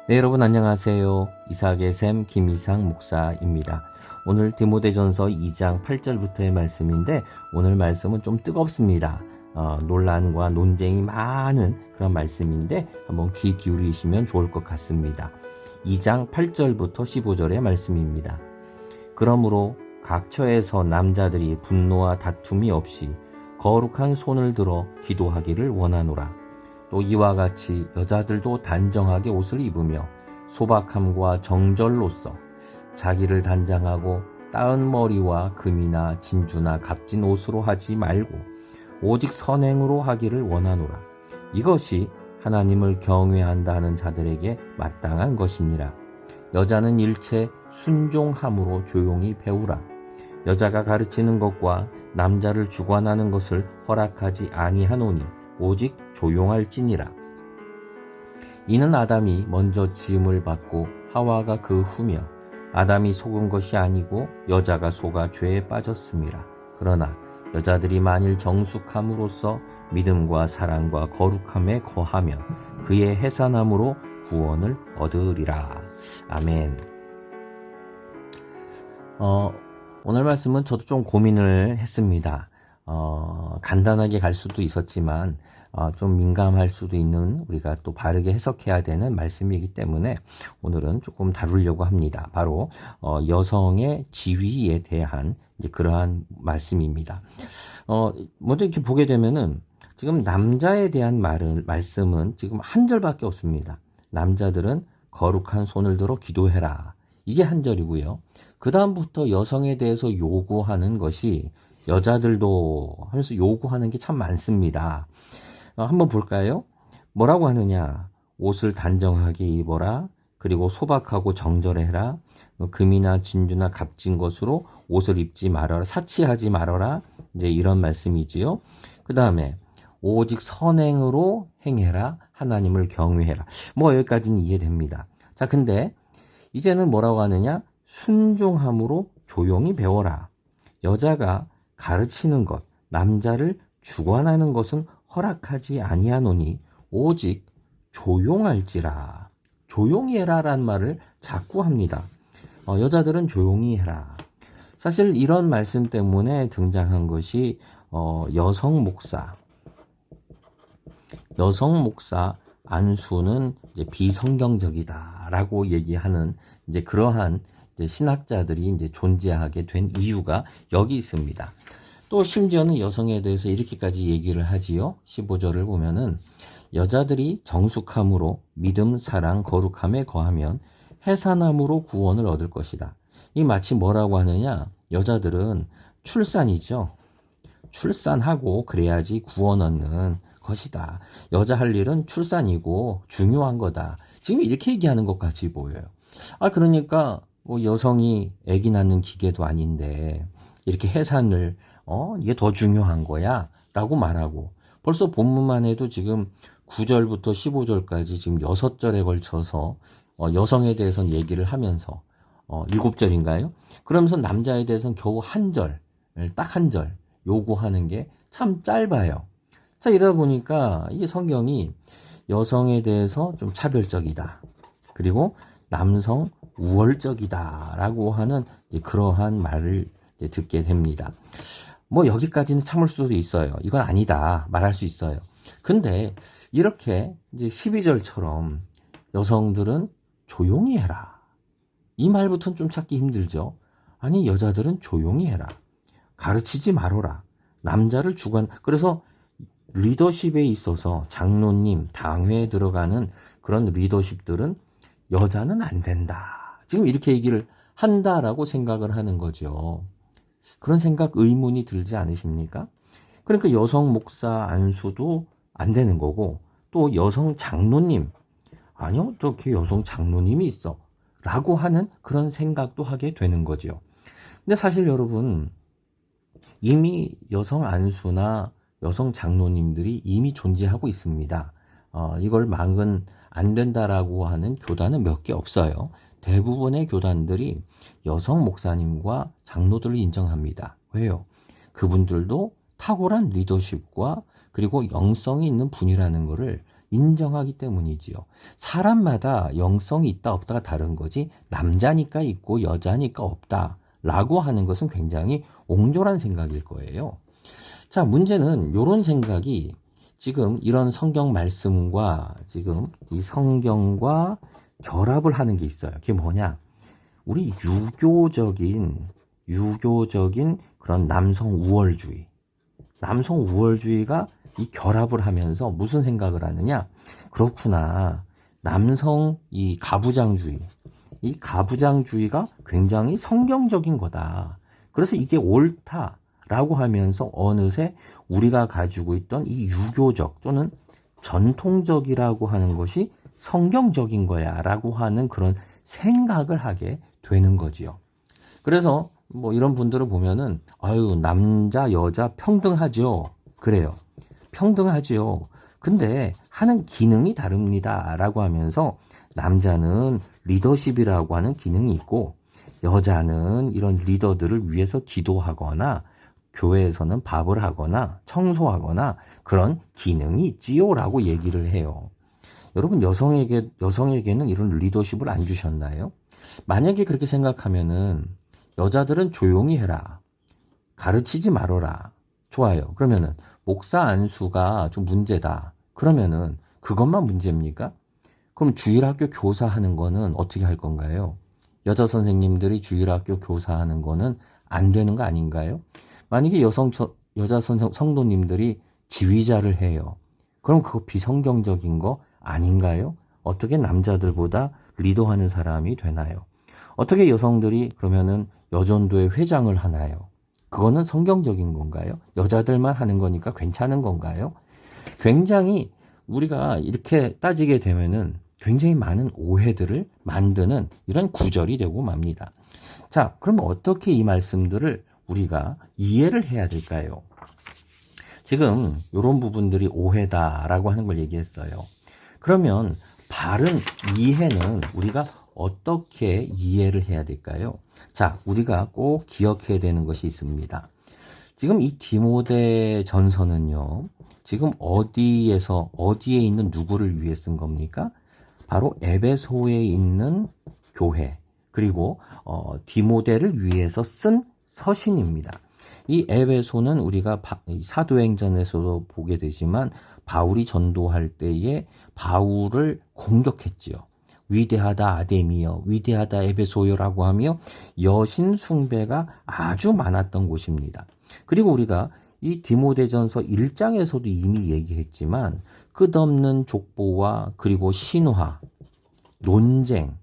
네, 여러분 안녕하세요. 이삭의 샘 김이삭 목사입니다. 오늘 디모데전서 2장 8절부터의 말씀인데 오늘 말씀은 좀 뜨겁습니다. 논란과 논쟁이 많은 그런 말씀인데 한번 귀 기울이시면 좋을 것 같습니다. 2장 8절부터 15절의 말씀입니다. 그러므로 각 처에서 남자들이 분노와 다툼이 없이 거룩한 손을 들어 기도하기를 원하노라. 또 이와 같이 여자들도 단정하게 옷을 입으며 소박함과 정절로써 자기를 단장하고 따은 머리와 금이나 진주나 값진 옷으로 하지 말고 오직 선행으로 하기를 원하노라. 이것이 하나님을 경외한다는 자들에게 마땅한 것이니라. 여자는 일체 순종함으로 조용히 배우라. 여자가 가르치는 것과 남자를 주관하는 것을 허락하지 아니하노니 오직 조용할지니라. 이는 아담이 먼저 지음을 받고 하와가 그 후며 아담이 속은 것이 아니고 여자가 속아 죄에 빠졌음이라. 그러나 여자들이 만일 정숙함으로써 믿음과 사랑과 거룩함에 거하며 그의 해산함으로 구원을 얻으리라. 아멘. 오늘 말씀은 저도 좀 고민을 했습니다. 간단하게 갈 수도 있었지만 좀 민감할 수도 있는, 우리가 또 바르게 해석해야 되는 말씀이기 때문에 오늘은 조금 다루려고 합니다. 바로 여성의 지위에 대한 이제 그러한 말씀입니다. 먼저 이렇게 보게 되면은 지금 남자에 대한 말씀은 지금 한 절밖에 없습니다. 남자들은 거룩한 손을 들어 기도해라. 이게 한 절이고요. 그 다음부터 여성에 대해서 요구하는 것이 여자들도 하면서 요구하는 게 참 많습니다. 한번 볼까요? 뭐라고 하느냐? 옷을 단정하게 입어라. 그리고 소박하고 정절해라. 금이나 진주나 값진 것으로 옷을 입지 말아라. 사치하지 말아라. 이제 이런 말씀이지요. 그 다음에 오직 선행으로 행해라. 하나님을 경외해라. 뭐 여기까지는 이해됩니다. 자, 근데 이제는 뭐라고 하느냐? 순종함으로 조용히 배워라. 여자가 가르치는 것, 남자를 주관하는 것은 허락하지 아니하노니 오직 조용할지라. 조용히 해라라는 말을 자꾸 합니다. 여자들은 조용히 해라. 사실 이런 말씀 때문에 등장한 것이 여성 목사 안수는 이제 비성경적이다라고 얘기하는 이제 그러한 이제 신학자들이 이제 존재하게 된 이유가 여기 있습니다. 또 심지어는 여성에 대해서 이렇게까지 얘기를 하지요. 15절을 보면은 여자들이 정숙함으로 믿음, 사랑, 거룩함에 거하면 해산함으로 구원을 얻을 것이다. 이 마치 뭐라고 하느냐? 여자들은 출산이죠. 출산하고 그래야지 구원 얻는 것이다. 여자 할 일은 출산이고 중요한 거다. 지금 이렇게 얘기하는 것 같이 보여요. 그러니까 뭐 여성이 아기 낳는 기계도 아닌데 이렇게 해산을 이게 더 중요한 거야 라고 말하고, 벌써 본문만 해도 지금 9절부터 15절까지 지금 6절에 걸쳐서 여성에 대해서는 얘기를 하면서 7절인가요? 그러면서 남자에 대해서는 겨우 한 절, 딱 한 절 요구하는 게 참 짧아요. 자, 이러다 보니까 이게 성경이 여성에 대해서 좀 차별적이다. 그리고 남성 우월적이다 라고 하는 그러한 말을 듣게 됩니다. 뭐 여기까지는 참을 수도 있어요. 이건 아니다 말할 수 있어요. 근데 이렇게 이제 12절처럼 여성들은 조용히 해라. 이 말부터는 좀 찾기 힘들죠. 아니, 여자들은 조용히 해라. 가르치지 말어라. 남자를 그래서 리더십에 있어서 장로님, 당회에 들어가는 그런 리더십들은 여자는 안 된다. 지금 이렇게 얘기를 한다라고 생각을 하는 거죠. 그런 생각, 의문이 들지 않으십니까? 그러니까 여성 목사 안수도 안 되는 거고, 또 여성 장로님, 아니요, 저렇게 여성 장로님이 있어 라고 하는 그런 생각도 하게 되는 거죠. 근데 사실 여러분, 이미 여성 안수나 여성 장로님들이 이미 존재하고 있습니다. 이걸 막은 안 된다라고 하는 교단은 몇 개 없어요. 대부분의 교단들이 여성 목사님과 장로들을 인정합니다. 왜요? 그분들도 탁월한 리더십과 그리고 영성이 있는 분이라는 것을 인정하기 때문이지요. 사람마다 영성이 있다 없다가 다른 거지 남자니까 있고 여자니까 없다라고 하는 것은 굉장히 옹졸한 생각일 거예요. 자, 문제는 이런 생각이 지금 이런 성경 말씀과 지금 이 성경과 결합을 하는 게 있어요. 그게 뭐냐? 우리 유교적인 그런 남성 우월주의가 이 결합을 하면서 무슨 생각을 하느냐? 그렇구나. 남성 이 가부장주의가 굉장히 성경적인 거다. 그래서 이게 옳다라고 하면서 어느새 우리가 가지고 있던 이 유교적 또는 전통적이라고 하는 것이 성경적인 거야 라고 하는 그런 생각을 하게 되는 거지요. 그래서 뭐 이런 분들을 보면은 아유 남자 여자 평등하죠. 그래요. 평등하지요. 근데 하는 기능이 다릅니다 라고 하면서 남자는 리더십이라고 하는 기능이 있고 여자는 이런 리더들을 위해서 기도하거나 교회에서는 밥을 하거나 청소하거나 그런 기능이 있지요 라고 얘기를 해요. 여러분 여성에게는 이런 리더십을 안 주셨나요? 만약에 그렇게 생각하면은 여자들은 조용히 해라. 가르치지 말아라. 좋아요. 그러면은 목사 안수가 좀 문제다. 그러면은 그것만 문제입니까? 그럼 주일학교 교사하는 거는 어떻게 할 건가요? 여자 선생님들이 주일학교 교사하는 거는 안 되는 거 아닌가요? 만약에 여자 성도님들이 지휘자를 해요. 그럼 그거 비성경적인 거 아닌가요? 어떻게 남자들보다 리더하는 사람이 되나요? 어떻게 여성들이 그러면은 여전도의 회장을 하나요? 그거는 성경적인 건가요? 여자들만 하는 거니까 괜찮은 건가요? 굉장히 우리가 이렇게 따지게 되면은 굉장히 많은 오해들을 만드는 이런 구절이 되고 맙니다. 자, 그러면 어떻게 이 말씀들을 우리가 이해를 해야 될까요? 지금 이런 부분들이 오해다라고 하는 걸 얘기했어요. 그러면 바른 이해는 우리가 어떻게 이해를 해야 될까요? 자, 우리가 꼭 기억해야 되는 것이 있습니다. 지금 이 디모데 전서는요, 지금 어디에 있는 누구를 위해 쓴 겁니까? 바로 에베소에 있는 교회, 그리고 디모데를 위해서 쓴 서신입니다. 이 에베소는 우리가 사도행전에서도 보게 되지만 바울이 전도할 때에 바울을 공격했지요. 위대하다 아데미여, 위대하다 에베소여라고 하며 여신 숭배가 아주 많았던 곳입니다. 그리고 우리가 이 디모데전서 1장에서도 이미 얘기했지만 끝없는 족보와 그리고 신화, 논쟁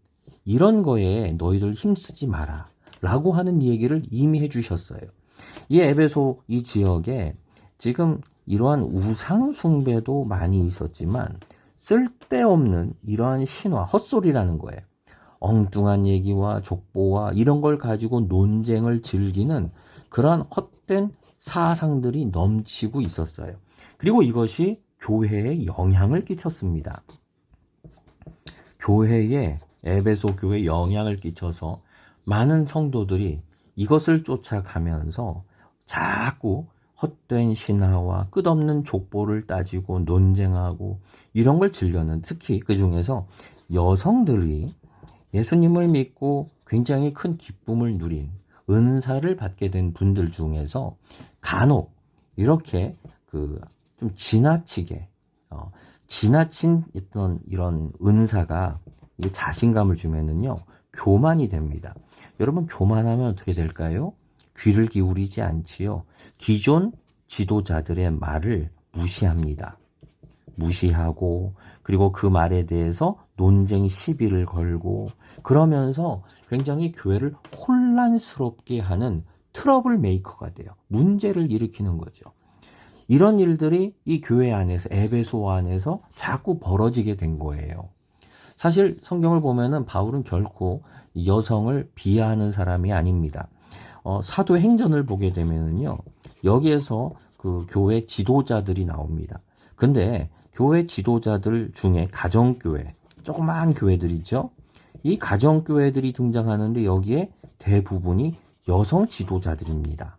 이런 거에 너희들 힘쓰지 마라 라고 하는 얘기를 이미 해주셨어요. 이 에베소 이 지역에 지금 이러한 우상 숭배도 많이 있었지만 쓸데없는 이러한 신화, 헛소리라는 거예요. 엉뚱한 얘기와 족보와 이런 걸 가지고 논쟁을 즐기는 그런 헛된 사상들이 넘치고 있었어요. 그리고 이것이 교회에 영향을 끼쳤습니다. 에베소 교회에 영향을 끼쳐서 많은 성도들이 이것을 쫓아가면서 자꾸 헛된 신화와 끝없는 족보를 따지고 논쟁하고 이런 걸 즐겨는, 특히 그 중에서 여성들이 예수님을 믿고 굉장히 큰 기쁨을 누린 은사를 받게 된 분들 중에서 간혹 이렇게 좀 지나치게 지나친 이런 은사가 자신감을 주면은요 교만이 됩니다. 여러분 교만하면 어떻게 될까요? 귀를 기울이지 않지요. 기존 지도자들의 말을 무시합니다. 무시하고 그리고 그 말에 대해서 논쟁 시비를 걸고 그러면서 굉장히 교회를 혼란스럽게 하는 트러블 메이커가 돼요. 문제를 일으키는 거죠. 이런 일들이 이 교회 안에서 에베소 안에서 자꾸 벌어지게 된 거예요. 사실 성경을 보면은 바울은 결코 여성을 비하하는 사람이 아닙니다. 사도행전을 보게 되면은요, 여기에서 그 교회 지도자들이 나옵니다. 근데 교회 지도자들 중에 가정교회, 조그마한 교회들이죠. 이 가정교회들이 등장하는데 여기에 대부분이 여성 지도자들입니다.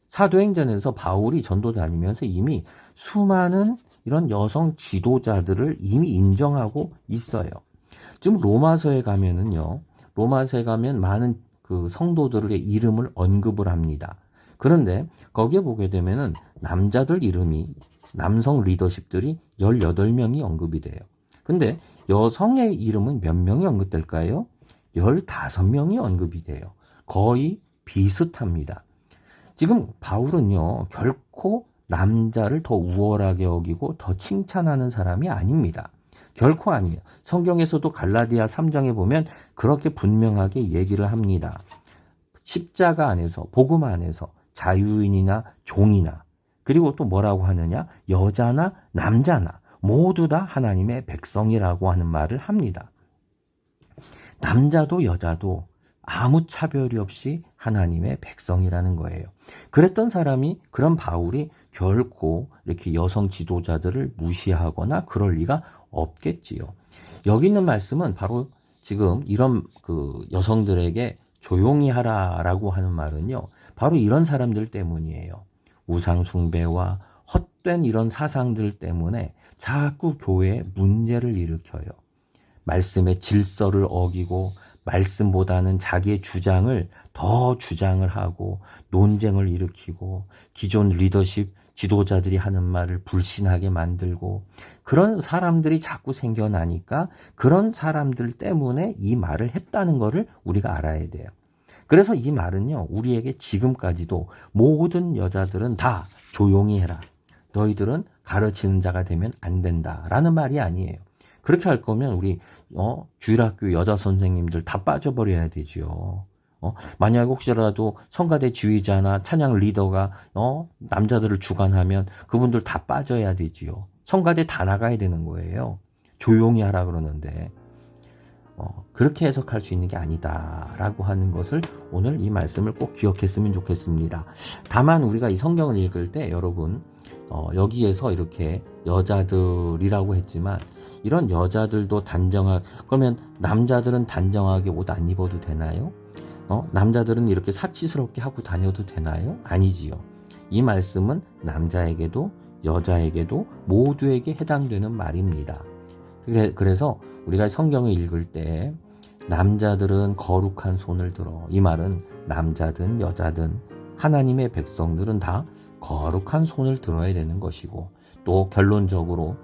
사도행전에서 바울이 전도 다니면서 이미 수많은 이런 여성 지도자들을 이미 인정하고 있어요. 지금 로마서에 가면은요, 로마서에 가면 많은 그 성도들의 이름을 언급을 합니다. 그런데 거기에 보게 되면은 남자들 이름이, 남성 리더십들이 18명이 언급이 돼요. 근데 여성의 이름은 몇 명이 언급될까요? 15명이 언급이 돼요. 거의 비슷합니다. 지금 바울은요, 결코 남자를 더 우월하게 여기고 더 칭찬하는 사람이 아닙니다. 결코 아니에요. 성경에서도 갈라디아 3장에 보면 그렇게 분명하게 얘기를 합니다. 십자가 안에서, 복음 안에서 자유인이나 종이나, 그리고 또 뭐라고 하느냐, 여자나 남자나 모두 다 하나님의 백성이라고 하는 말을 합니다. 남자도 여자도 아무 차별이 없이 하나님의 백성이라는 거예요. 그랬던 사람이, 그런 바울이 결코 이렇게 여성 지도자들을 무시하거나 그럴 리가 없겠지요. 여기 있는 말씀은 바로 지금 이런 그 여성들에게 조용히 하라라고 하는 말은요, 바로 이런 사람들 때문이에요. 우상 숭배와 헛된 이런 사상들 때문에 자꾸 교회에 문제를 일으켜요. 말씀의 질서를 어기고 말씀보다는 자기의 주장을 더 주장을 하고 논쟁을 일으키고 기존 리더십 지도자들이 하는 말을 불신하게 만들고, 그런 사람들이 자꾸 생겨나니까 그런 사람들 때문에 이 말을 했다는 것을 우리가 알아야 돼요. 그래서 이 말은요, 우리에게 지금까지도 모든 여자들은 다 조용히 해라, 너희들은 가르치는 자가 되면 안 된다라는 말이 아니에요. 그렇게 할 거면 우리 주일학교 여자 선생님들 다 빠져버려야 되지요. 만약 혹시라도 성가대 지휘자나 찬양 리더가 남자들을 주관하면 그분들 다 빠져야 되지요. 성가대 다 나가야 되는 거예요. 조용히 하라 그러는데 그렇게 해석할 수 있는 게 아니다라고 하는 것을 오늘 이 말씀을 꼭 기억했으면 좋겠습니다. 다만 우리가 이 성경을 읽을 때 여러분, 여기에서 이렇게 여자들이라고 했지만 이런 여자들도 그러면 남자들은 단정하게 옷 안 입어도 되나요? 남자들은 이렇게 사치스럽게 하고 다녀도 되나요? 아니지요. 이 말씀은 남자에게도 여자에게도 모두에게 해당되는 말입니다. 그래서 우리가 성경을 읽을 때 남자들은 거룩한 손을 들어, 이 말은 남자든 여자든 하나님의 백성들은 다 거룩한 손을 들어야 되는 것이고, 또 결론적으로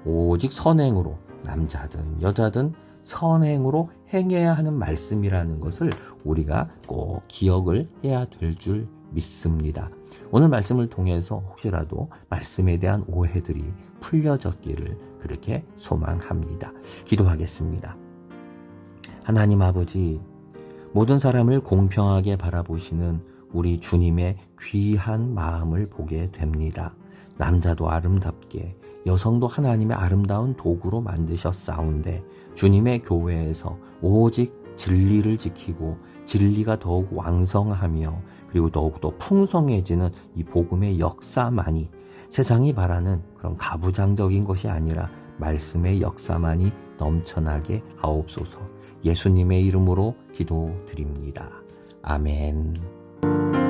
오직 선행으로, 남자든 여자든 선행으로 행해야 하는 말씀이라는 것을 우리가 꼭 기억을 해야 될 줄 믿습니다. 오늘 말씀을 통해서 혹시라도 말씀에 대한 오해들이 풀려졌기를 그렇게 소망합니다. 기도하겠습니다. 하나님 아버지, 모든 사람을 공평하게 바라보시는 우리 주님의 귀한 마음을 보게 됩니다. 남자도 아름답게, 여성도 하나님의 아름다운 도구로 만드셨사온데 주님의 교회에서 오직 진리를 지키고 진리가 더욱 왕성하며 그리고 더욱더 풍성해지는 이 복음의 역사만이, 세상이 바라는 그런 가부장적인 것이 아니라 말씀의 역사만이 넘쳐나게 하옵소서. 예수님의 이름으로 기도드립니다. 아멘.